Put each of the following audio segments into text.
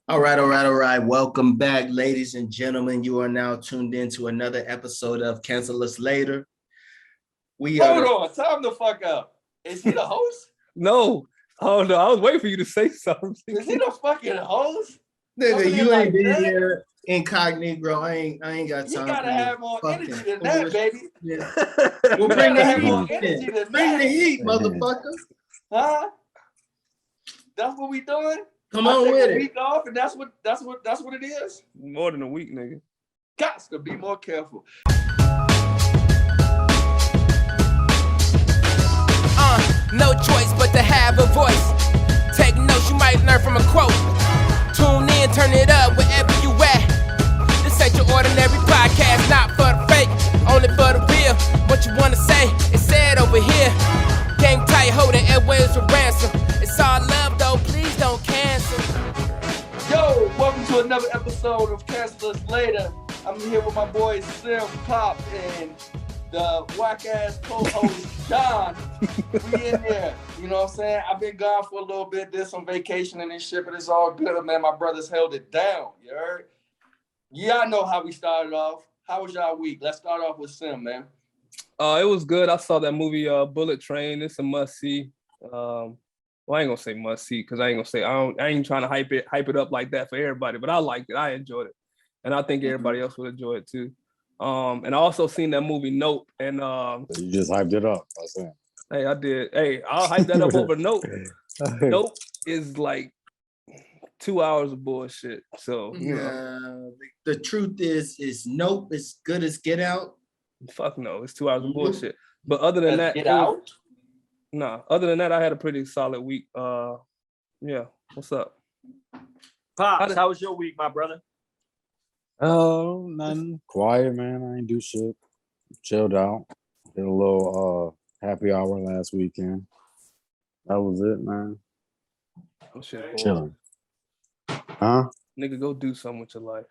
All right. Welcome back, ladies and gentlemen. You are now tuned in to another episode of Cancel Us Later. Hold on, time the fuck up. Is he the host? No. Oh no, I was waiting for you to say something. Is he the fucking host? Nigga, you ain't been here incognito. I ain't got time. You gotta have more energy than that, baby. Yeah. We'll bring the heat. Bring the heat, motherfucker. Huh? That's what we doing? Come on with it. A week off, and that's what it is. More than a week, nigga. Got to be more careful. No choice but to have a voice. Take notes, you might learn from a quote. Tune in, turn it up wherever you at. This ain't your ordinary podcast, not for the fake, only for the real. What you wanna say, it's said over here. Game tight, holding airwaves for ransom. It's all love though, please don't cancel. Yo, welcome to another episode of Cancel Us Later. I'm here with my boys Sim, Pop, and the whack-ass co-host, John. We in there. You know what I'm saying? I've been gone for a little bit, did some vacation and shit, but it's all good, man. My brothers held it down, you heard? Yeah, I know how we started off. How was y'all week? Let's start off with Sim, man. It was good. I saw that movie, Bullet Train. It's a must-see. Well, I ain't gonna say must-see, because I ain't trying to hype it up like that for everybody, but I liked it. I enjoyed it. And I think everybody else would enjoy it too. And I also seen that movie Nope, and you just hyped it up. I was saying. Hey, I did. Hey, I'll hype that up over Nope. Nope is like 2 hours of bullshit. So the truth is Nope as good as Get Out. Fuck no, it's 2 hours of bullshit. But other than that, Get Out. Other than that, I had a pretty solid week. Yeah. What's up? Pops, how was your week, my brother? Oh, nothing. Quiet, man. I ain't do shit. Chilled out. Did a little happy hour last weekend. That was it, man. Oh, shit, chilling. Huh? Nigga, go do something with your life.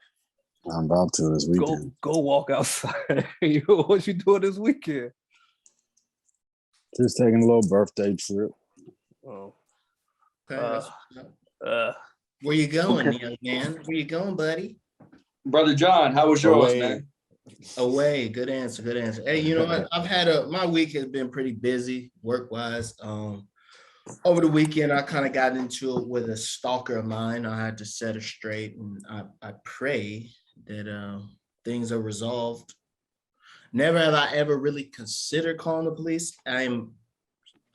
I'm about to this weekend. Go walk outside. What you doing this weekend? Just taking a little birthday trip. Oh. Okay. Where you going, young man? Where you going, buddy? Brother John, how was yours, man? Away. Good answer. Hey, you know what? I've had my week has been pretty busy work-wise. Over the weekend, I kind of got into it with a stalker of mine. I had to set her straight, and I pray that things are resolved. Never have I ever really considered calling the police. I'm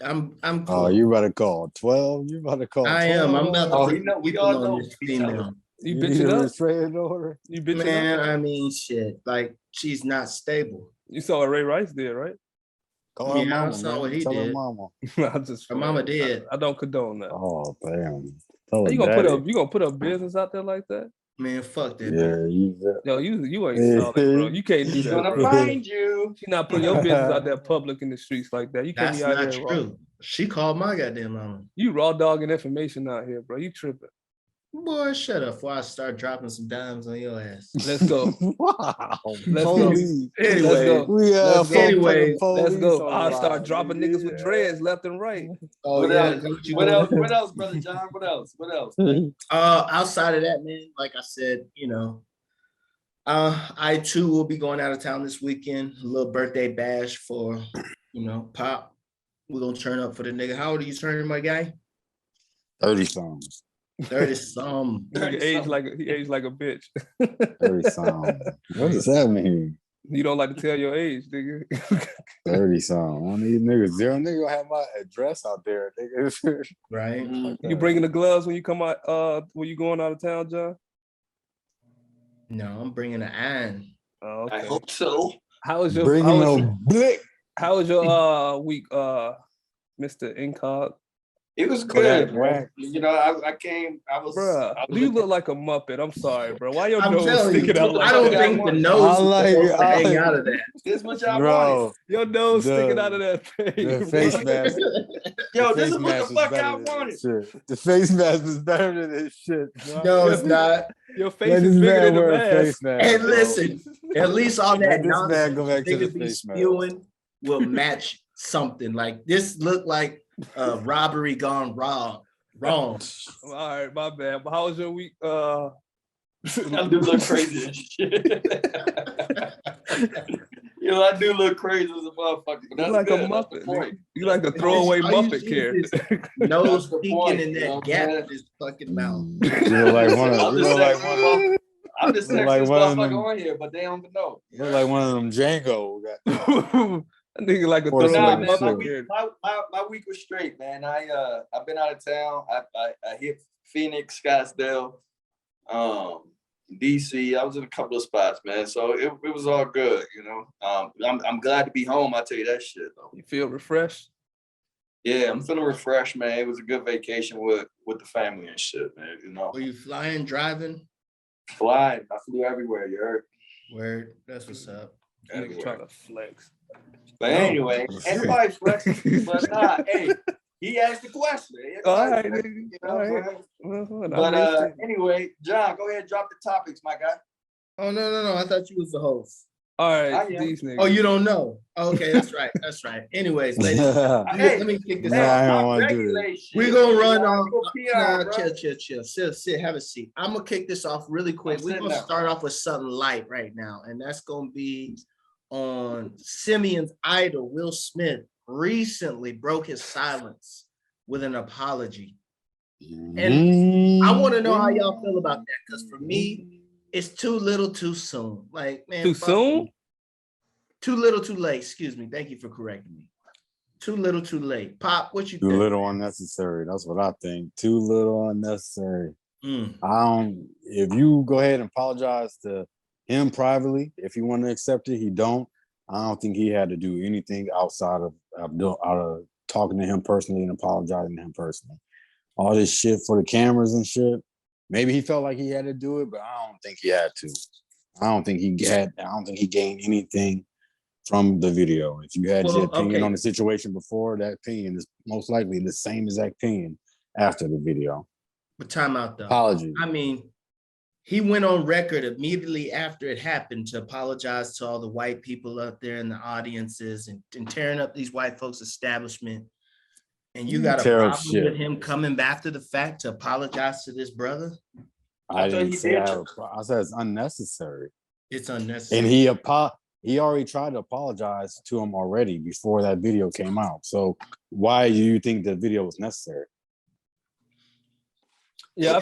cool. Oh, you about to call 12? You about to call 12? I am. I'm about to we all know female. You bitch it up. You bitch Man, it up. I mean, shit. Like, she's not stable. You saw what Ray Rice did, right? Call her mama, I saw man. what he Tell did. Her mama. Her mama did. I don't condone that. Oh, damn. Tell her You gonna put up business out there like that? Man, fuck that. Yeah, you ain't solid, bro. You can't do He's that. gonna find you. She's not putting your business out there public in the streets like that. You can't That's be out not here. true. She called my goddamn mama. You raw dogging information out here, bro. You tripping. Boy, shut up before I start dropping some dimes on your ass. Let's go. Wow. Let's go. Anyway, let's go. I'll start dropping niggas with dreads left and right. Oh, What yeah. else? What else, Brother John? What else? Outside of that, man, like I said, I too will be going out of town this weekend. A little birthday bash for, Pop. We're gonna turn up for the nigga. How old are you turning, my guy? 30-something. 30-some. He aged like a bitch. 30-something. What does that mean? You don't like to tell your age, nigga. 30-something. One of these niggas. Zero nigga gonna have my address out there, nigga. Right. You bringing the gloves when you come out? When you going out of town, John? No, I'm bringing an iron. Oh, okay. I hope so. How was your week, Mr. Incog? It was good, bro. Bruh, you look like a Muppet. I'm sorry, bro. Why your nose sticking out like I don't that? think the nose is supposed to hang out of that. This is what y'all Bro, wanted. Your nose sticking out of that thing. the face mask. Yo, the this face is what mask the fuck better I than wanted. this shit. The face mask is better than this shit. Bro. No, it's not. Your face is bigger than the mask. Face mask. And listen, at least all that Let this man go back to the niggas be face mask. spewing will match something. Like this look like a robbery gone wrong. Wrong. All right, my bad. But how was your week? I do look crazy and shit. I do look crazy as a motherfucker. But that's You like good. a Muppet. That's the point. You like a throwaway All you Muppet see is character. his nose That's the peeking point, in you know that what gap I'm in his fucking mouth. You look like one of I'm you the look like sexiest one of I'm the sexiest like one of motherfucker them- on here, but they don't know. you look like one of them Django. That nigga like a Or throwaway something. Nah, man, Muppet character. my week was straight, man. I've been out of town. I hit Phoenix, Scottsdale, DC. I was in a couple of spots, man. So it was all good, I'm glad to be home. I tell you that shit though. You feel refreshed? Yeah, I'm feeling refreshed, man. It was a good vacation with the family and shit, man. Were you flying, driving? Flying. I flew everywhere. You heard? Word. That's what's up. Nigga Everywhere. trying to flex. But No, anyway, for sure. anybody flexing, but nah, hey, he asked the question. All right, Everybody nigga. flexing, All right. what I'm saying? But But anyway, John, go ahead, drop the topics, my guy. Oh no! I thought you was the host. all I right, am. these niggas. Oh, you don't know? Okay, that's right. That's right. Anyways, ladies, let me kick this Nah, off. I don't I wanna do regulate shit. We're gonna run John, on. you a peon, Nah, bro. chill. Sit, have a seat. I'm gonna kick this off really quick. I'm We're sitting gonna down. start off with something light right now, and that's gonna be on Simeon's idol, Will Smith, recently broke his silence with an apology. And I want to know how y'all feel about that, because for me, it's too little too soon. Like, man, Too fuck soon? you. Too little too late. Excuse me. Thank you for correcting me. Too little too late. Pop, what you Too think? little unnecessary. That's what I think. Too little unnecessary. Mm. If you go ahead and apologize to him privately, if you want to accept it, he don't. I don't think he had to do anything outside of talking to him personally and apologizing to him personally. All this shit for the cameras and shit. Maybe he felt like he had to do it, but I don't think he had to. I don't think he gained anything from the video. If you had your opinion on the situation before, that opinion is most likely the same exact opinion after the video. But time out though. Apology. I mean, he went on record immediately after it happened to apologize to all the white people out there in the audiences and tearing up these white folks' establishment. And you got a problem with him coming back after the fact to apologize to this brother? I didn't say I said it's unnecessary. It's unnecessary. And he already tried to apologize to him already before that video came out. So why do you think the video was necessary? Yeah,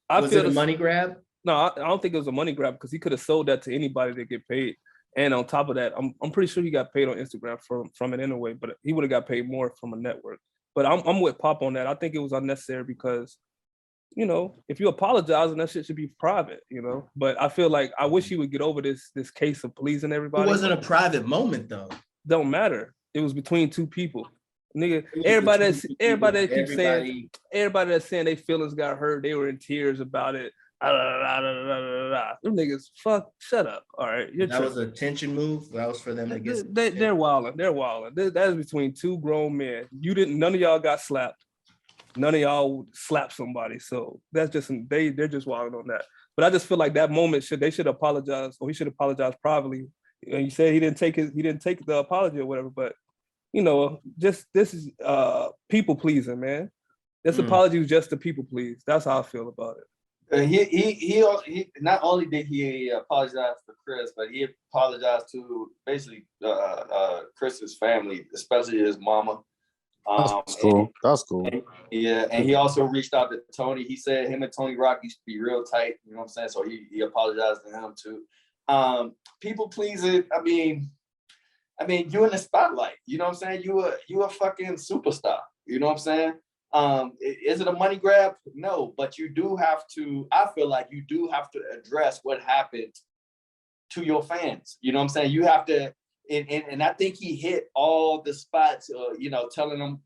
Was it a money grab? No, I don't think it was a money grab because he could have sold that to anybody that get paid. And on top of that, I'm pretty sure he got paid on Instagram from it anyway, but he would have got paid more from a network. But I'm with Pop on that. I think it was unnecessary because, if you apologize, and that shit should be private, But I feel like I wish he would get over this case of pleasing everybody. It wasn't a private moment though. Don't matter. It was between two people. Nigga, everybody that's saying their feelings got hurt, they were in tears about it. Them niggas, shut up. All right. That was a tension move. That was for them to get. They're wilding. That is between two grown men. None of y'all got slapped. None of y'all slapped somebody. So that's just they're just wilding on that. But I just feel like that moment they should apologize, or he should apologize privately. You said he didn't take the apology or whatever, but this is people pleasing, man. This apology was just to people please. That's how I feel about it. He not only did he apologize for Chris, but he apologized to basically Chris's family, especially his mama. That's cool. That's cool. And he also reached out to Tony. He said him and Tony Rock used to be real tight. You know what I'm saying? So he apologized to him too. People pleasing. I mean, you in the spotlight. You know what I'm saying? You a fucking superstar. You know what I'm saying? Is it a money grab? No, but you do have to. I feel like you do have to address what happened to your fans. You know what I'm saying? You have to. And I think he hit all the spots, telling them,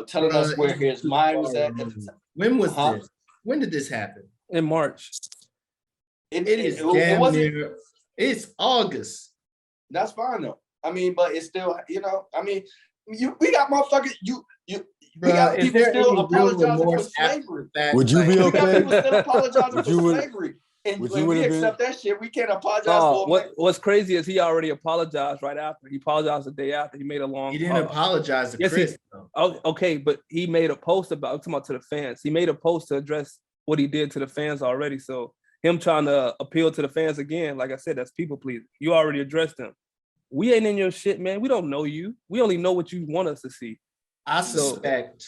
telling us where his mind was at the time. When was this? When did this happen? In March. It wasn't. It's August. That's fine though. I mean, but it's still, we got motherfuckers. We got people still apologizing for slavery. Would you be okay? We got people still apologizing for slavery. And Which when you we would've been- accept that shit, we can't apologize for it. What's crazy is he already apologized right after. He apologized the day after. He made a long. He didn't apologize to yes, Chris. Though. Okay, but he made a post about, I'm talking about to the fans. He made a post to address what he did to the fans already. So him trying to appeal to the fans again, like I said, that's people pleasing. You already addressed him. We ain't in your shit, man. We don't know you. We only know what you want us to see. I suspect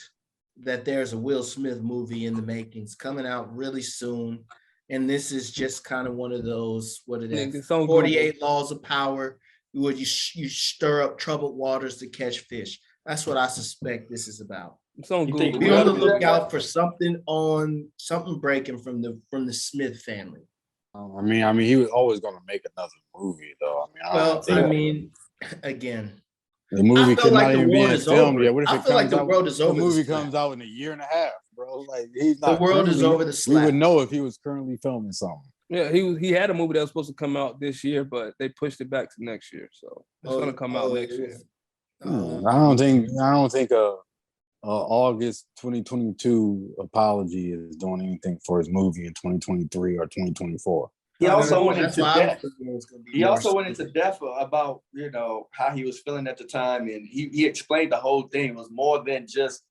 that there's a Will Smith movie in the makings coming out really soon. And this is just kind of one of those, what it is, 48 laws of power, where you stir up troubled waters to catch fish. That's what I suspect this is about. It's on Google. Be on the lookout for something breaking from the Smith family. I mean, he was always going to make another movie, though. Again, the movie could not even be filmed yet. What if the world is over? The movie comes out in a year and a half, bro. Like he's not. The world is over the slap. We would know if he was currently filming something. Yeah, he had a movie that was supposed to come out this year, but they pushed it back to next year. So it's gonna come out next year. I don't think August 2022 apology is doing anything for his movie in 2023 or 2024. He also went into depth about, you know, how he was feeling at the time, and he explained the whole thing. It was more than just,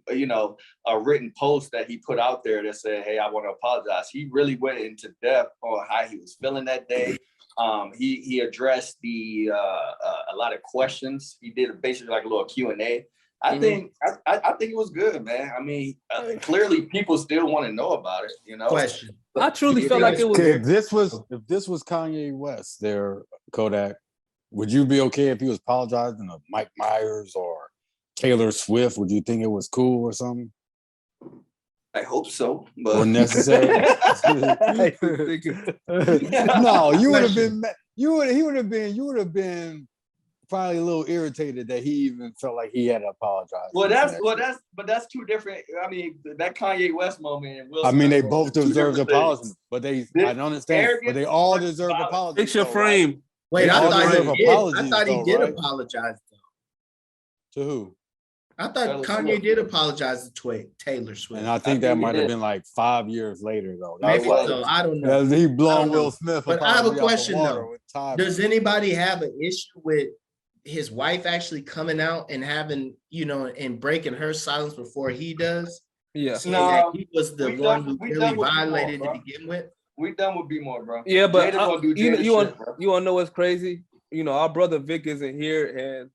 you know, a written post that he put out there that said, "Hey, I want to apologize." He really went into depth on how he was feeling that day. He addressed a lot of questions. He did basically like a little Q&A. I think it was good, man. I mean, clearly people still want to know about it, you know. Question. I truly felt like it was. If this was Kanye West, there, Kodak, would you be okay if he was apologizing to Mike Myers or Taylor Swift? Would you think it was cool or something? I hope so, but or necessary. No, you would have been. You would have been probably a little irritated that he even felt like he had to apologize. That's two different. I mean, that Kanye West moment and Will Smith, I mean, they both deserve apologies, but I don't understand. But they all deserve apologies. Fix your frame. Wait, I thought he did apologize though. To who? I thought Kanye did apologize to Taylor Swift. And I think that might have been like 5 years later though. Maybe so. I don't know. He blown Will Smith. But I have a question though. Does anybody have an issue with his wife actually coming out and having, you know, and breaking her silence before he does? Yeah. No, he was the one who really violated to begin with. We done with Be More, bro. Yeah, but you want to know what's crazy? You know, our brother Vic isn't here, and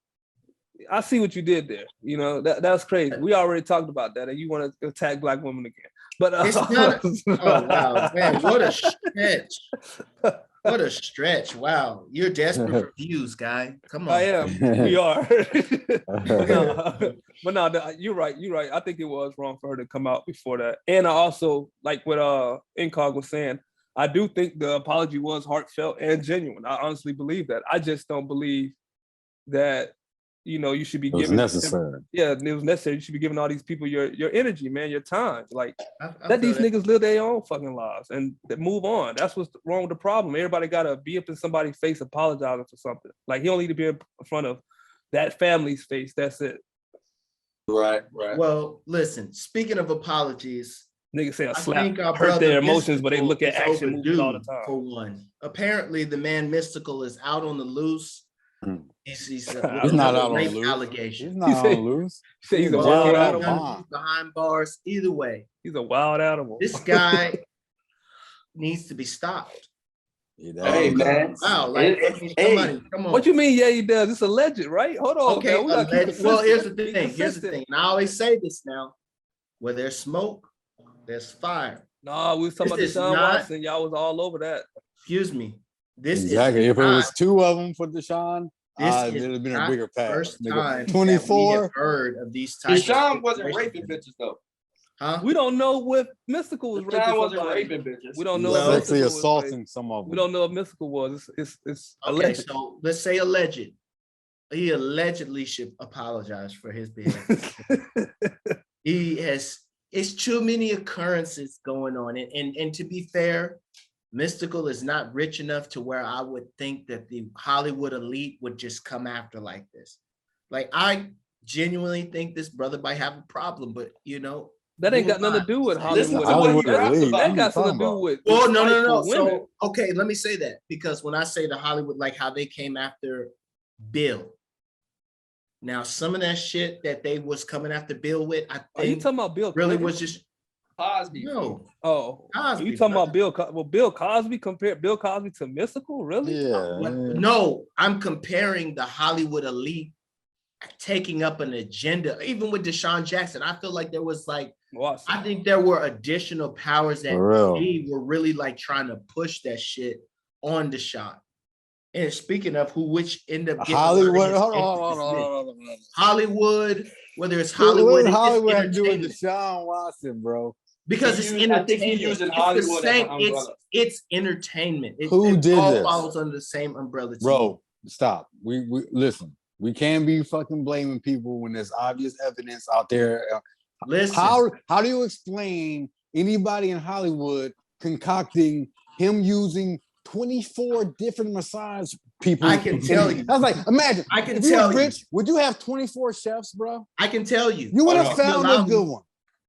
I see what you did there. You know, that's crazy. We already talked about that, and you want to attack Black women again. But it's not. Oh wow, man! What a stretch! What a stretch! Wow, you're desperate for views, guy. Come on. I am. We are. But no, you're right. You're right. I think it was wrong for her to come out before that. And I also, like what Incog was saying, I do think the apology was heartfelt and genuine. I honestly believe that. I just don't believe that, you know, you should be giving. Necessary. Yeah, it was necessary. You should be giving all these people your energy, man, your time. Like, let these niggas live their own fucking lives and move on. That's what's wrong with the problem. Everybody got to be up in somebody's face apologizing for something. Like, he don't need to be in front of that family's face. That's it. Right. Well, listen, speaking of apologies, niggas say a slap hurt their emotions, but they look at action movies all the time. For one, apparently the man Mystikal is out on the loose. He's not out on the loose. Allegation. He's not on the loose. He's a wild animal. Behind bars. Either way, he's a wild animal. This guy needs to be stopped. Hey man! Wow! Like, come on. What you mean? Yeah, he does. It's alleged, right? Hold on. Okay. Well, here's the thing. And I always say this now: where there's smoke, there's fire. No, we was talking about Deshaun Watson. Y'all was all over that. Excuse me. This exactly. If it was two of them for Deshaun, it would have been a bigger pass. First time 24. Heard of these types. Deshaun wasn't raping bitches though. Huh? We don't know what Mystikal was raping bitches. We don't know. Sexually assaulting some of them. We don't know what Mystikal was. It's okay. Alleged. So let's say alleged. He allegedly should apologize for his behavior. It's too many occurrences going on, and to be fair, Mystikal is not rich enough to where I would think that the Hollywood elite would just come after like this. Like, I genuinely think this brother might have a problem, but you know, That ain't got nothing to do with Listen Hollywood. to what he Hollywood raps elite. about. That What got you something to talking do with. Well, no. spiteful women. So, okay, let me say that because when I say the Hollywood, like how they came after Bill. Now, some of that shit that they was coming after Bill with, I Are you think talking about Bill really Clinton? was just Cosby. no. Oh, Cosby, you talking brother. about Bill Cosby? Compared Bill Cosby to Mystical? Really? Yeah. No, I'm comparing the Hollywood elite taking up an agenda, even with Deshaun Jackson. I feel like there was like, I think there were additional powers that For real. they were really like trying to push that shit on Deshaun. And speaking of which end up getting Hollywood. his Hold entrance on. with. Hollywood, whether it's What Hollywood, does it's Hollywood have to do with entertainment. Deshaun Watson, bro? Because He it's used- I think he entertainment. using It's the Hollywood as same. an umbrella. It's entertainment. Who it did all this? falls under the same umbrella. to me. Bro, stop. We listen. We can't be fucking blaming people when there's obvious evidence out there. Listen, How do you explain anybody in Hollywood concocting him using 24 different massage people? I can tell you. I was like, imagine. I can if you tell was you. rich, would you have 24 chefs, bro? I can tell you. You would Hold have on. found Allow a me. good one.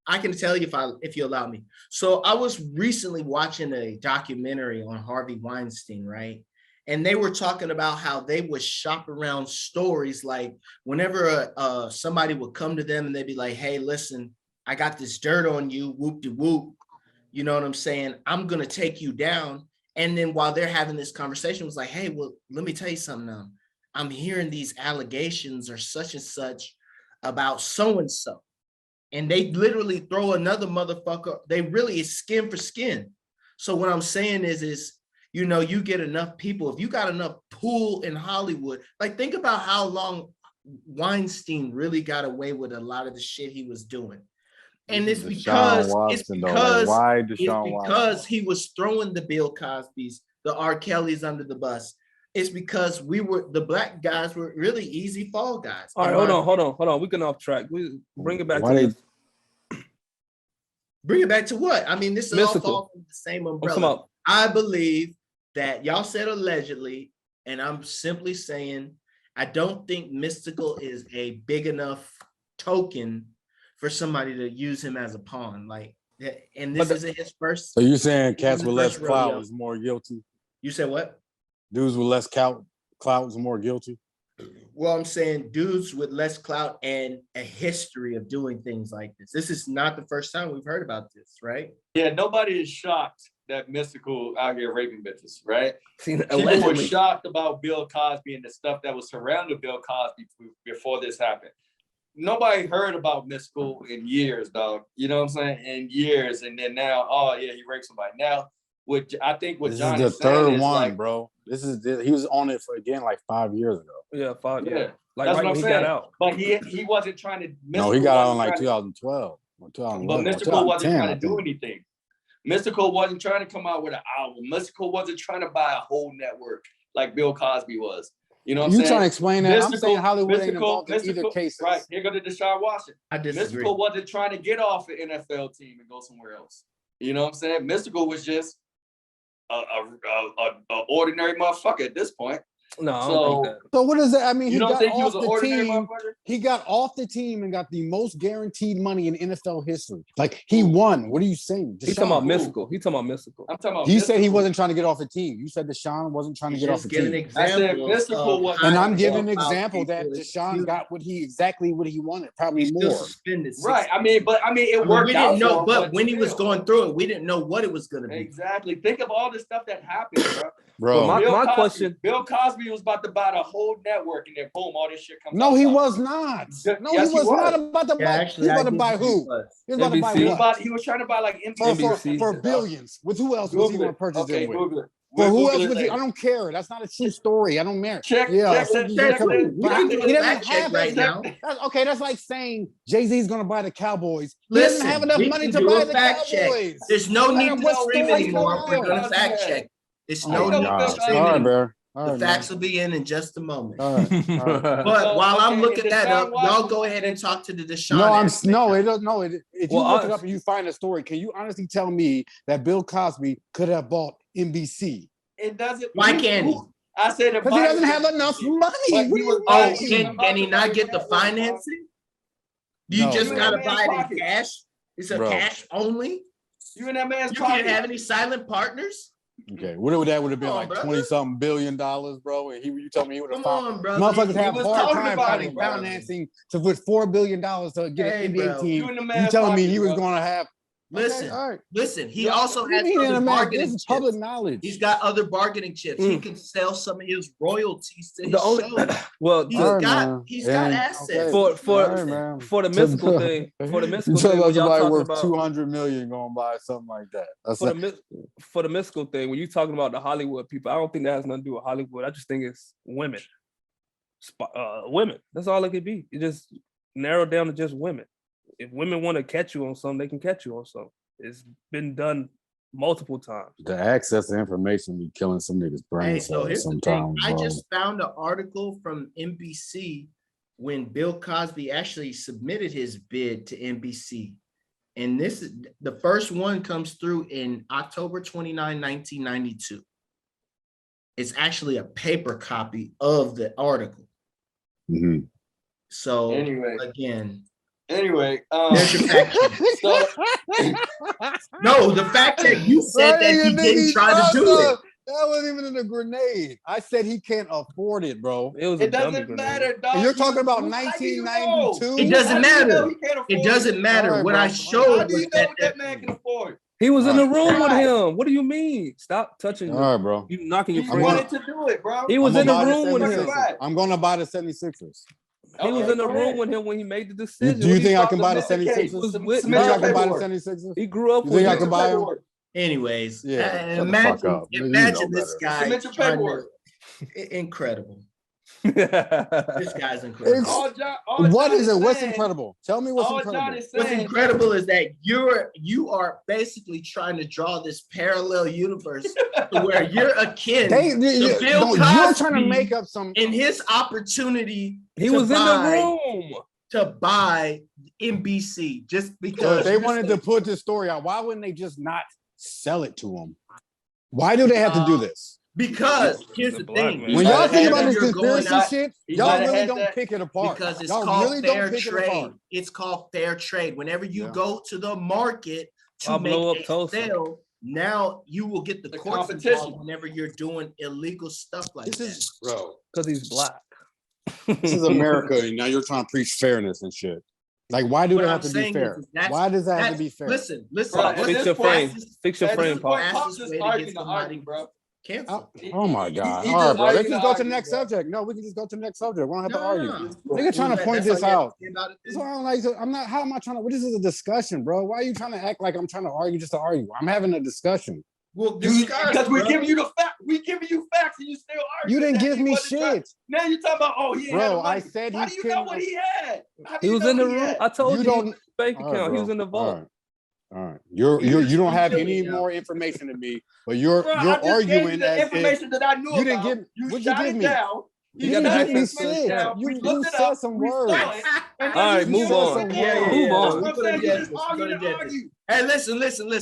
I can tell you if you allow me. So I was recently watching a documentary on Harvey Weinstein, right? And they were talking about how they would shop around stories, like whenever somebody would come to them and they'd be like, "Hey, listen, I got this dirt on you, whoop de whoop." You know what I'm saying? I'm gonna take you down. And then while they're having this conversation, it was like, "Hey, well, let me tell you something now. I'm hearing these allegations or such and such about so and so." And they literally throw another motherfucker. They really is skin for skin. So what I'm saying is, you get enough people. If you got enough pull in Hollywood, like think about how long Weinstein really got away with a lot of the shit he was doing. And it's because he was throwing the Bill Cosbys, the R. Kellys under the bus. It's because the black guys were really easy fall guys. All right, hold on. We can off track. We bring it back Bring it back to what? I mean, this is Mystical. all falls under the same umbrella. I believe that y'all said allegedly, and I'm simply saying I don't think Mystikal is a big enough token for somebody to use him as a pawn. Like, and this isn't his first. So you're saying cats his with less first clout rodeo. is more guilty? You said what? Dudes with less clout is more guilty? Well, I'm saying dudes with less clout and a history of doing things like this. This is not the first time we've heard about this, right? Yeah, nobody is shocked that Mystikal out here raping bitches, right? People were Allegedly. shocked about Bill Cosby and the stuff that was surrounding Bill Cosby before this happened. Nobody heard about Mystikal in years, dog. You know what I'm saying? In years, and then now, oh yeah, he raped somebody. Now, I think what This John is the third is one, like, bro. He was on it for again like 5 years ago. Yeah, 5 Yeah, years. Like that's right what when I'm he got saying. out. But he wasn't trying to. No, he got out in wasn't like trying 2012 or But 2011. Mystikal wasn't 2010, trying I to do think. anything. Mystikal wasn't trying to come out with an album. Mystikal wasn't trying to buy a whole network like Bill Cosby was. You know what I'm You saying? trying to explain that? I'm saying Hollywood ain't Mystikal- involved in either case. Right, here go to Deshaun Watson. I disagree. Mystikal wasn't trying to get off an NFL team and go somewhere else. You know what I'm saying? Mystikal was just a ordinary motherfucker at this point. No, I don't think that. So what is that? I mean, You he don't got think he off was an the ordinary team. motherfucker? He got off the team and got the most guaranteed money in NFL history. Like he won. What are you saying? He's talking about Deshaun. Mystical. He's talking about Mystical. I'm talking about He said he Mystikal. wasn't trying to get off the team. You said Deshaun wasn't trying to get off the Just give an team. I said example. Mystikal of was- how And I'm he giving an felt about example that people. Deshaun got exactly what he wanted, probably He's still more. suspended. Right. I mean, it worked we out didn't know, for him, but when he was still. going through it, we didn't know what it was going to be. Exactly. Think of all the stuff that happened, bro. Bro, Well, my Cosby, question- Bill Cosby was about to buy the whole network, and then boom, all this shit comes out. no, he was not. No, Yes, he was not about to buy. He was about to buy who? He was about to buy NBC. what? He was trying to buy like NBC. For billions. With who else was he going to purchase Okay, them with? Google it. For We'll who Google else it was he? later. I don't care. That's not a true story. I don't care. Check Yeah, that. We can do he a doesn't fact check have right now. Okay, that's like saying Jay-Z's going to buy the Cowboys. He Listen, doesn't have enough we money can to do buy a the fact check. Cowboys. There's no No need matter to what scream story anymore. you're We're going to on. fact check. There's Oh no my need God. to scream All right, anymore. Bear. All The right, facts man. will be in just a moment. All right. All right. But So, while I'm okay, looking that Deshaun up, Watson- y'all go ahead and talk to the Deshaun. No, aspect. it doesn't. No, if you Well, look it up and you find a story, can you honestly tell me that Bill Cosby could have bought NBC? It doesn't. Why can't he? I said Because he doesn't have enough money. But What he do you was- Oh, mean? can he not get the financing? You No, just bro. gotta buy it in cash. It's a cash only. You in that man's You pocket. can't have any silent partners. Okay, what would that would have been Come on, like brother. 20-something billion dollars, bro? And you told me he would have Come found on, brother. motherfuckers He have was hard talking time about finding it, bro. financing to put $4 billion to get Hey, an NBA bro. team. You in the You man's telling me pocket, he was bro. going to have? Listen, Okay, all right. listen. He No, also What do you has mean in other a match? bargaining This is chips. public knowledge. He's got other bargaining chips. He can sell some of his royalties to his The only show. well, He's All right, got man. he's got And- assets. okay. for All right, man. for the mystical thing, for the mystical You thing, talking when about y'all somebody talking worth about 200 million going by something like that. That's for the mystical thing, when you talking about the Hollywood people, I don't think that has nothing to do with Hollywood. I just think it's women. Women. That's all it could be. It just narrowed down to just women. If women want to catch you on something, they can catch you on something. It's been done multiple times. the access to information be killing some niggas' brain Hey, so here's the thing. sometimes. I bro. just found an article from NBC when Bill Cosby actually submitted his bid to NBC. And this is the first one comes through in October 29, 1992. It's actually a paper copy of the article. Mhm. So Anyway. again, Anyway, there's your fact check. so, No, the fact check you said that he didn't try to do it. That wasn't even in a grenade. I said he can't afford it, bro. It was it a dummy doesn't grenade. matter, dog. And you're talking about How do you know? 1992? It doesn't How do you know matter. he can't afford It doesn't matter. All right, What bro. I How showed do was you know that, what that man can afford? He was in the room with Right. him. What do you mean? Stop touching All your, right, bro. you knocking your He I'm friend. gonna- wanted to do it, bro. He was I'm in the gonna buy room with the him. 76ers. I'm going to buy the 76ers. He was Okay, in the go room ahead. with him when he made the decision. Do you What think I talking can buy the about? 76ers? Was You with- think Submit I your can buy the paperwork. 76ers? He grew up You with think I him. can buy him? anyways, Yeah, shut the fuck imagine, up. You know imagine this better. guy. Submit your trying to- paperwork. Incredible. This guy's incredible. It's- All What John is it? What's saying- incredible? Tell me what's all John incredible. is What's saying, incredible is that you are basically trying to draw this parallel universe to where you're akin to Bill You're Cosby trying to make up some. in his opportunity He to was in the buy- room. to buy NBC just So because if they wanted to put this story out, why wouldn't they just not sell it to them? Why do they have to do this? Because here's He's a the black thing. man. When might y'all have think had about that. this You're going conspiracy out- shit, he y'all might have really had don't that pick it apart. because it's Y'all called really fair don't pick it trade. apart. It's called fair trade. Whenever you Yeah. go to the market to I'll blow make up a Tulsa. sale, now you will get the The courts competition. involved whenever you're doing illegal stuff like This that. is, bro, Because he's black. this is America, and now you're trying to preach fairness and shit. Like, why do What they I'm have to be saying fair? is that's- Why does that have to That's- be fair? Listen. Bro, at Fix this your point- frame. Fix your At frame, this Pop. point, Pop's Fastest just way to arguing get the somebody argument, bro. canceled. Oh my God. He All right, just bro. Let's arguing just the go to the argument, next bro. subject. No, we can just go to the next subject. We don't have to No, argue. no. Nigga trying to That's point all this you have to out. say about it, That's why I'm like, I'm not, how am I trying to, this is a discussion, bro. Why are you trying to act like I'm trying to argue just to argue? I'm having a discussion. Well, Because we're giving you the fact, we giving you facts, and you still argue. You didn't that give he me wasn't trying- shit. Now you're talking about, oh, he ain't had Bro, the money. I said How he do you know couldn't- what he had? How do He you was know in the what he room. had? I told You you, don't- his bank All right, account. He bro. was in the vault. All right. You don't have feel any me, more information than me, but you're Bro, I just gave you arguing the as if information that I knew you didn't about. give. You What'd you shot give it me? down. You You got didn't the give me access to shit. down. You We looked it said up. some We words. saw it. And All right, then move you on. said, Yeah, Move on. That's We're what I'm gonna saying. You get just this. argue We're to gonna get this. argue. Hey, listen.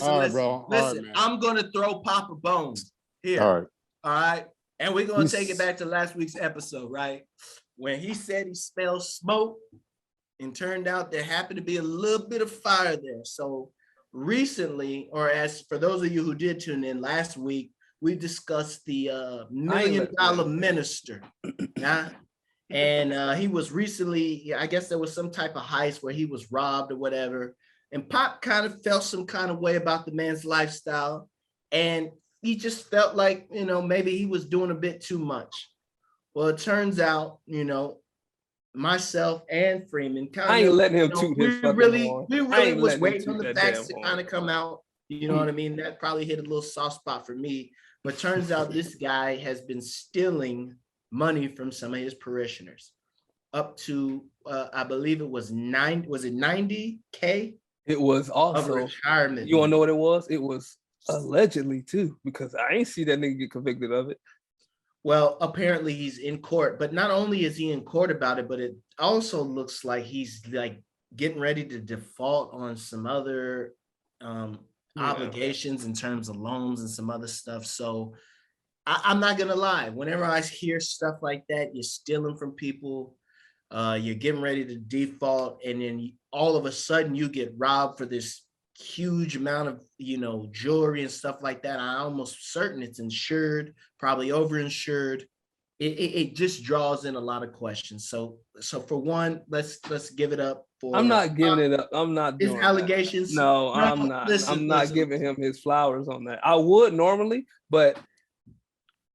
All right, bro. All right, Listen, man. I'm gonna throw Papa Bones here. All right. All right. And we're gonna He's- take it back to last week's episode, right? When he said he smelled smoke, and turned out there happened to be a little bit of fire there. So recently, or as for those of you who did tune in last week, we discussed the $1 million minister. Yeah. And he was recently, I guess there was some type of heist where he was robbed or whatever. And Pop kind of felt some kind of way about the man's lifestyle. And he just felt like, maybe he was doing a bit too much. Well, it turns out, myself and Freeman kind of, I ain't letting him toot his fucking horn. we I really ain't was letting him waiting on toot the that facts damn to kind of come out. You know what I mean? That probably hit a little soft spot for me. But turns out this guy has been stealing money from some of his parishioners, up to I believe it was 90K It was of also. retirement. You want to know money. what it was? It was allegedly too, because I ain't see that nigga get convicted of it. Well, apparently he's in court, but not only is he in court about it, but it also looks like he's like getting ready to default on some other obligations in terms of loans and some other stuff. So I'm not gonna lie, whenever I hear stuff like that, you're stealing from people, you're getting ready to default, and then all of a sudden you get robbed for this huge amount of, jewelry and stuff like that. I'm almost certain it's insured, probably overinsured. It just draws in a lot of questions. So for one, let's give it up for. I'm not giving it up. I'm not his doing allegations. That. No, I'm not. I'm not giving him his flowers on that. I would normally, but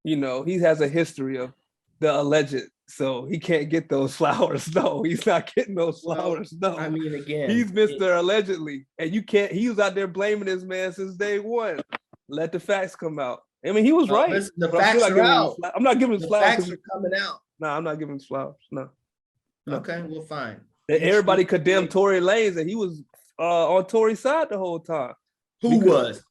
he has a history of the alleged, so he can't get those flowers. No, he's not getting those flowers. No, I mean, again, he's Mr. Allegedly, and you can't. He was out there blaming this man since day one. Let the facts come out. I mean, he was right. Listen, the facts are out. I'm not giving him flowers. The facts are coming out. No, I'm not giving him flowers. No. Okay, well, fine. Everybody condemned Tory Lanez, and he was on Tory's side the whole time. Who was?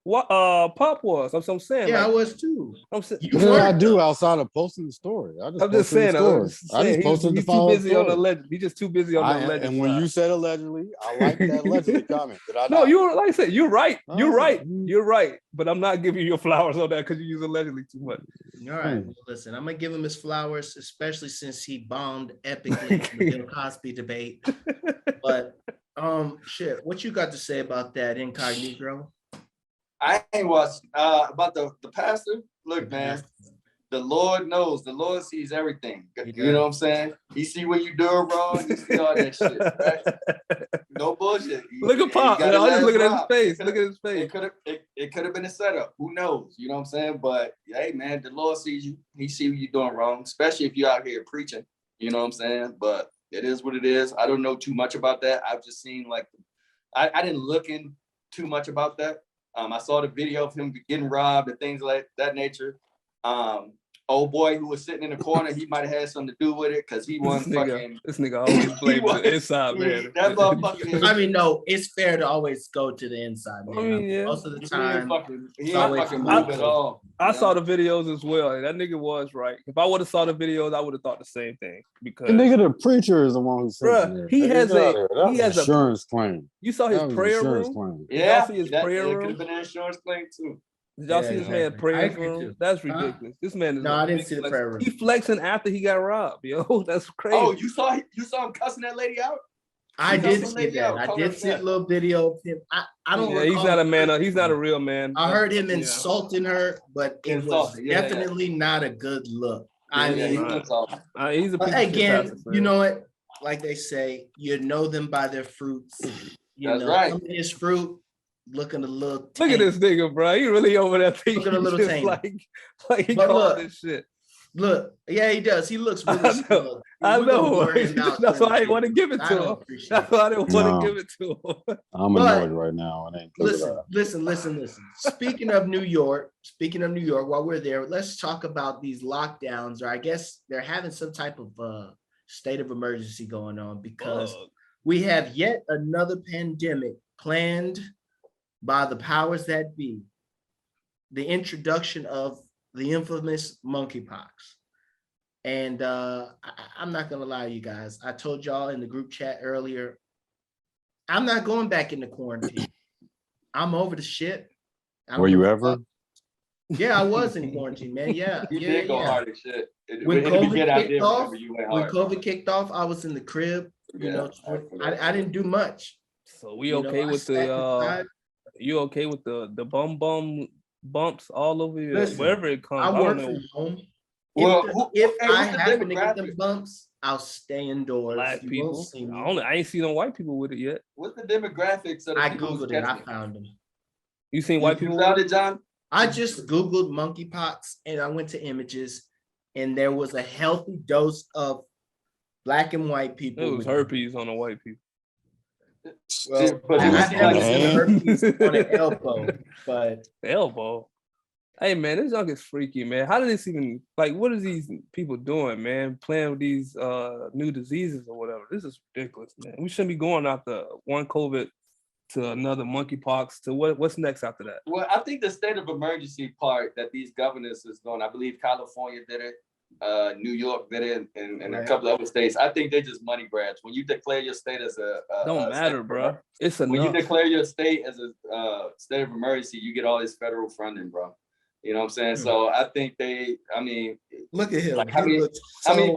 What Pop was. That's what I'm saying. Yeah, I was too. What did I do outside of posting the story? I'm just saying. I just posted the follow. He's too busy on the alleged. He's just too busy on the alleged. And when you said allegedly, I like that allegedly comment. Did I? No, like I said, you're right. You're right. You're right. But I'm not giving you your flowers on that because you use allegedly too much. All right. Well, listen, I'm gonna give him his flowers, especially since he bombed epically in the Bill Cosby debate. But shit, what you got to say about that, Incognito? I ain't watched about the pastor. Look, man, the Lord knows. The Lord sees everything. You know what I'm saying? He see what you doing wrong. He see all that shit. Right? No bullshit. Look at Pop. I'm just looking at his face. Look at his face. It could have been a setup. Who knows? You know what I'm saying? But hey, man, the Lord sees you. He see what you're doing wrong, especially if you're out here preaching. You know what I'm saying? But it is what it is. I don't know too much about that. I've just seen I didn't look in too much about that. I saw the video of him getting robbed and things like that nature. Old boy who was sitting in the corner, he might have had something to do with it because he wasn't fucking. This nigga always blames the inside, man. That motherfucker. I mean, no, it's fair to always go to the inside, man. I mean, yeah. Most of the time, he ain't fucking move at all. I saw the videos as well, and that nigga was right. If I would have saw the videos, I would have thought the same thing. Because the nigga, the preacher, is the one who said he has a insurance claim. You saw his prayer room. Claim. Yeah, see his prayer room. It could have been an insurance claim too. Did y'all see this man prayer room? That's ridiculous. This man is. No, I didn't see the prayer room. He flexing after he got robbed, yo. That's crazy. Oh, you saw him cussing that lady out? I did see that. I did see a little video of him. I don't. Yeah, he's not a man. He's not a real man. I heard him insulting her, but it was definitely not a good look. I mean, he's a again. You know what? Like they say, you know them by their fruits. That's right. His fruit looking a little. Look at this nigga, bro. He really over there thinking looking a little tame. Like he called this shit. Look, yeah, he does. He looks really smug. I know. That's why I didn't want to give it to him. That's why I didn't want to give it to him. I'm annoyed right now. Listen. Speaking of New York, while we're there, let's talk about these lockdowns, or I guess they're having some type of state of emergency going on because we have yet another pandemic planned by the powers that be. The introduction of the infamous monkeypox. And I'm not gonna lie to you guys. I told y'all in the group chat earlier, I'm not going back into quarantine. I'm over the shit. Were you ever? Yeah, I was in quarantine, man. Yeah. You did go hard as shit. When COVID kicked off, I was in the crib. You know, I didn't do much. So we okay with the you okay with the bumps all over you, wherever it comes? I work from home. Well, if I happen to get them bumps, I'll stay indoors. Black people. I ain't seen no white people with it yet. What's the demographics of the I googled it. I found them. You seen white people? Found it, John? I just googled monkeypox and I went to images, and there was a healthy dose of black and white people. It was herpes on the white people. Well, I never seen herpes on an elbow, but elbow. Hey man, this junk is freaky, man. How did this even what are these people doing, man? Playing with these new diseases or whatever. This is ridiculous, man. We shouldn't be going after one COVID to another monkeypox to what's next after that? Well, I think the state of emergency part that these governors is doing, I believe California did it, New York did it, and a couple of other states. I think they're just money grabs. When you declare your state as don't matter, bro. It's enough. When you declare your state as a state of emergency, you get all this federal funding, bro. You know what I'm saying? Mm-hmm. So I think look at him.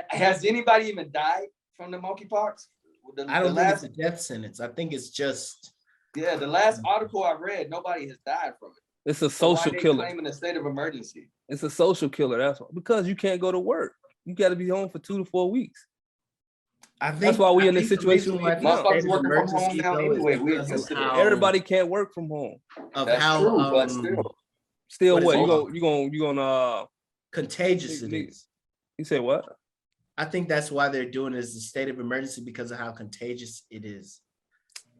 Has anybody even died from the monkeypox? I don't think it's a death sentence. I think it's just. Yeah, the last article I read, nobody has died from it. It's a social killer. Claiming a state of emergency. It's a social killer. That's why. Because you can't go to work. You got to be home for 2 to 4 weeks. I think that's why we in this situation. Motherfuckers working from home now anyway. Everybody can't work from home. That's true, but still what? You gonna contagious it is. You say what? I think that's why they're doing it as a state of emergency because of how contagious it is.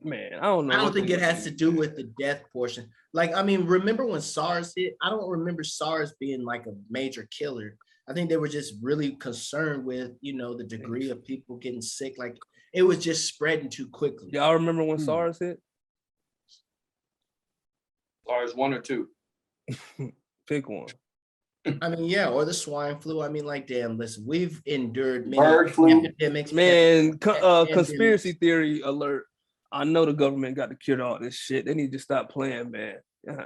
Man, I don't know. I don't think it has to do with the death portion. Like, I mean, remember when SARS hit? I don't remember SARS being like a major killer. I think they were just really concerned with, the degree of people getting sick. Like, it was just spreading too quickly. Y'all remember when SARS hit? SARS 1 or 2? Pick one. I mean, yeah, or the swine flu. I mean, like, damn, listen, we've endured many bird flu epidemics. Man, conspiracy theory alert. I know the government got to cure all this shit. They need to stop playing, man.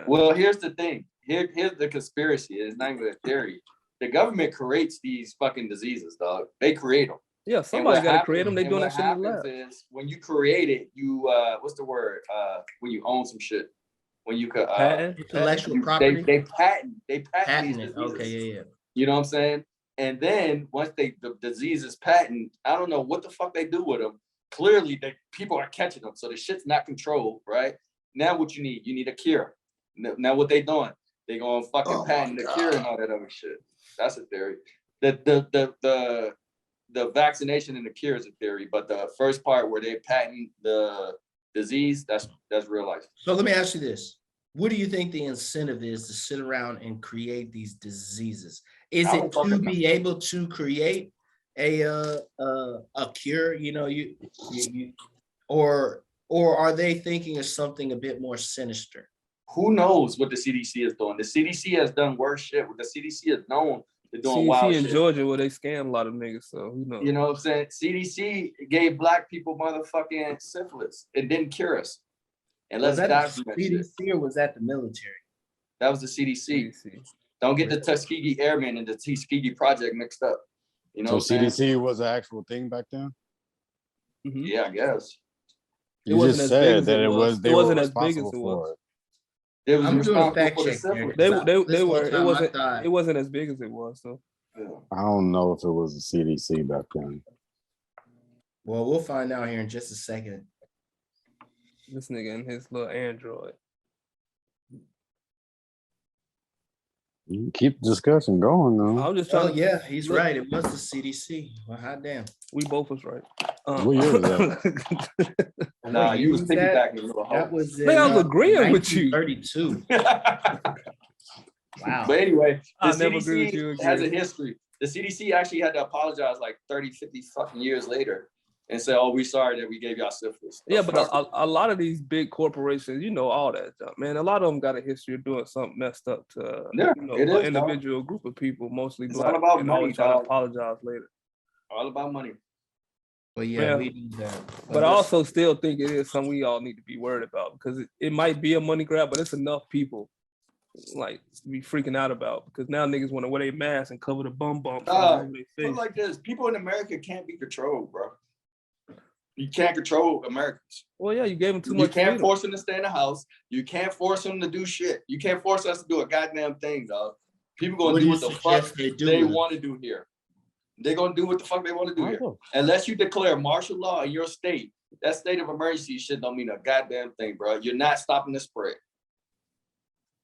Well, here's the thing. Here's the conspiracy. It's not even a theory. The government creates these fucking diseases, dog. They create them. Yeah, somebody got to create them. They doing that shit in the lab. Is when you create it, you what's the word? When you own some shit. When you could intellectual property. They patent these it. diseases. Okay, yeah. You know what I'm saying? And then once the disease is patent, I don't know what the fuck they do with them. Clearly, people are catching them, so the shit's not controlled, right? Now, what you need a cure. Now, what they doing? They gonna fucking patent the cure and all that other shit. That's a theory. The vaccination and the cure is a theory, but the first part where they patent the disease, that's real life. So let me ask you this: what do you think the incentive is to sit around and create these diseases? Is it to be able to create a cure? Or are they thinking of something a bit more sinister? Who knows what the CDC is doing? The CDC has done worse shit. What the CDC is known they're doing wild shit. in Georgia where they scam a lot of niggas, so who knows? You know what I'm saying? CDC gave black people motherfucking syphilis. It didn't cure us. And was that the CDC or was that the military? That was the CDC. Don't get the Tuskegee Airmen and the Tuskegee Project mixed up. You know, so CDC was an actual thing back then? Mm-hmm. Yeah, I guess. You just said that it wasn't as big as it was. I'm doing a fact check. It wasn't as big as it was. So I don't know if it was the CDC back then. Well, we'll find out here in just a second. This nigga and his little Android. You keep the discussion going, though. I'm just trying. Yeah, he's right. It was the CDC. Well, hot damn. We both was right. What year was that? Nah, you was piggybacking. That was. I was agreeing with you. 32. Wow. But anyway, the I never agree with CDC you. has a history. The CDC actually had to apologize like 30, 50 fucking years later and say, "Oh, we sorry that we gave y'all syphilis." Yeah, but a lot of these big corporations, all that stuff, man. A lot of them got a history of doing something messed up to an individual group of people, mostly it's black, all about and money, always try to apologize later. All about money. But yeah, we do that. But I also still think it is something we all need to be worried about because it might be a money grab, but it's enough people like be freaking out about because now niggas want to wear their mask and cover the bum bumps. Put like this: people in America can't be controlled, bro. You can't control Americans. Well, yeah, you gave them too much. You can't force them to stay in the house. You can't force them to do shit. You can't force us to do a goddamn thing, dog. People gonna do what the fuck they want to do here. They're gonna do what the fuck they want to do here. Unless you declare martial law in your state, that state of emergency shit don't mean a goddamn thing, bro. You're not stopping the spread.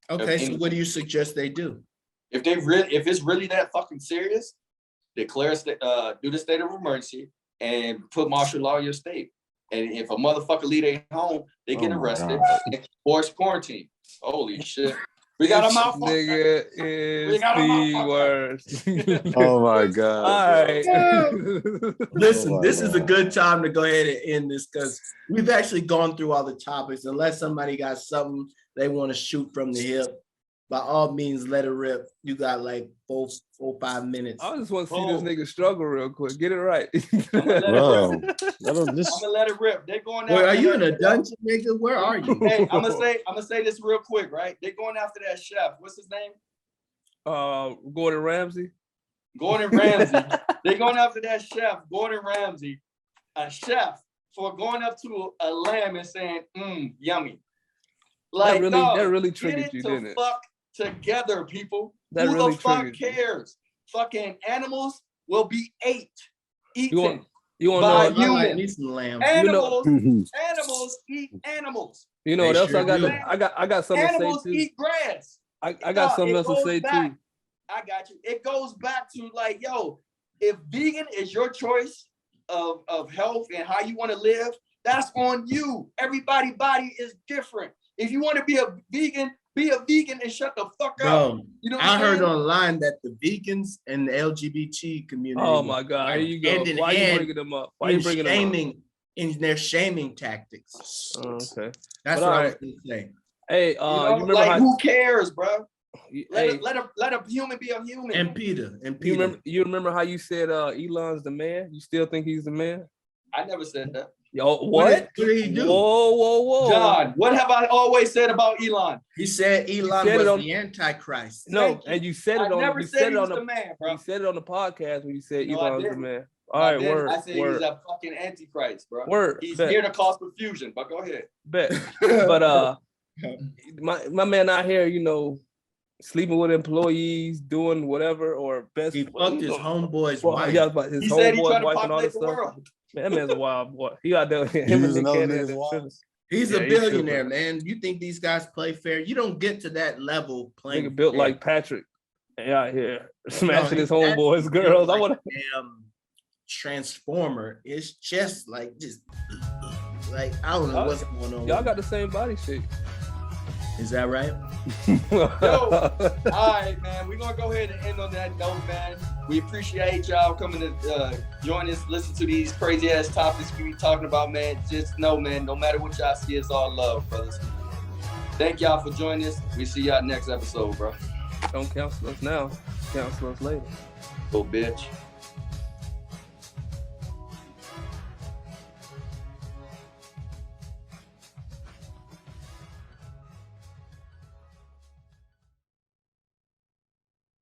Okay, so what do you suggest they do? If it's really that fucking serious, declare do the state of emergency and put martial law in your state. And if a motherfucker leave their home, they get arrested and forced quarantine. Holy shit. We got a mouthful. Nigga is the worst. Oh my God. All right. Listen, this is a good time to go ahead and end this because we've actually gone through all the topics. Unless somebody got something they want to shoot from the hip, by all means, let it rip. You got like 4-5 minutes. I just want to see this nigga struggle real quick. Get it right. I'm gonna let it rip. They're going. Wait, are you in a dungeon, nigga? Where are you? Hey, I'm gonna say this real quick, right? They're going after that chef. What's his name? Gordon Ramsay. Gordon Ramsay. They're going after that chef, Gordon Ramsay, a chef for going up to a lamb and saying, yummy. Like, that really get triggered it you, to didn't it? fuck together, people. That Who really the fuck triggered you. cares? Fucking animals will be eaten You want by to know? I like me humans. some lamb. Animals eat animals. You know They what else sure I got? do. I got something to Animals say too. eat grass. I got something else to say back. too. I got you. It goes back to like, yo, if vegan is your choice of health and how you want to live, that's on you. Everybody's body is different. If you want to be a vegan and shut the fuck up. Bro, You know what I I'm heard saying? online that the vegans and the LGBT community. Oh my God, here you go. hand in Why you hand bringing them up? Why you bringing them up? in their shaming tactics. Okay. That's But what I all was right. gonna say. Hey, You know, you remember like, how? who cares, bro? Hey, Let a human be a human. And Peter. you remember how you said Elon's the man? You still think he's the man? I never said that. Yo, what? did he do? Whoa. John, what have I always said about Elon? He said Elon said it was on- the Antichrist. No, Thank you. and you said it I on. never You said said he it was on the man, bro. You said it on the podcast when you said No, I Elon's the didn't. man. All right, word. I said he's Word. a fucking antichrist, bro. Word. He's Bet. here to cause confusion, but go ahead. Bet. But my man out here, you know, sleeping with employees, doing whatever, or best. He fucked his homeboy's Well, wife. yeah, but his He said he homeboy's tried to wife and all populate this the stuff. world. Man, that man's a wild boy. He out there. Him and Using Nick other Cannon niggas' had wives. tripping. He's Yeah, a he's billionaire, tripping. man. You think these guys play fair? You don't get to that level playing. Nigga built fair. like Patrick. He out here smashing his No, he's homeboys, actually girls. built I want to. like a damn transformer. It's just like like I don't know what's going on. Y'all got the same body shape. Is that right? Yo, all right, man. We're gonna go ahead and end on that note, man. We appreciate y'all coming to join us, listen to these crazy ass topics we be talking about, man. Just know, man, no matter what y'all see, it's all love, brothers. Thank y'all for joining us. We see y'all next episode, bro. Don't counsel us now. Counsel us later. Little bitch.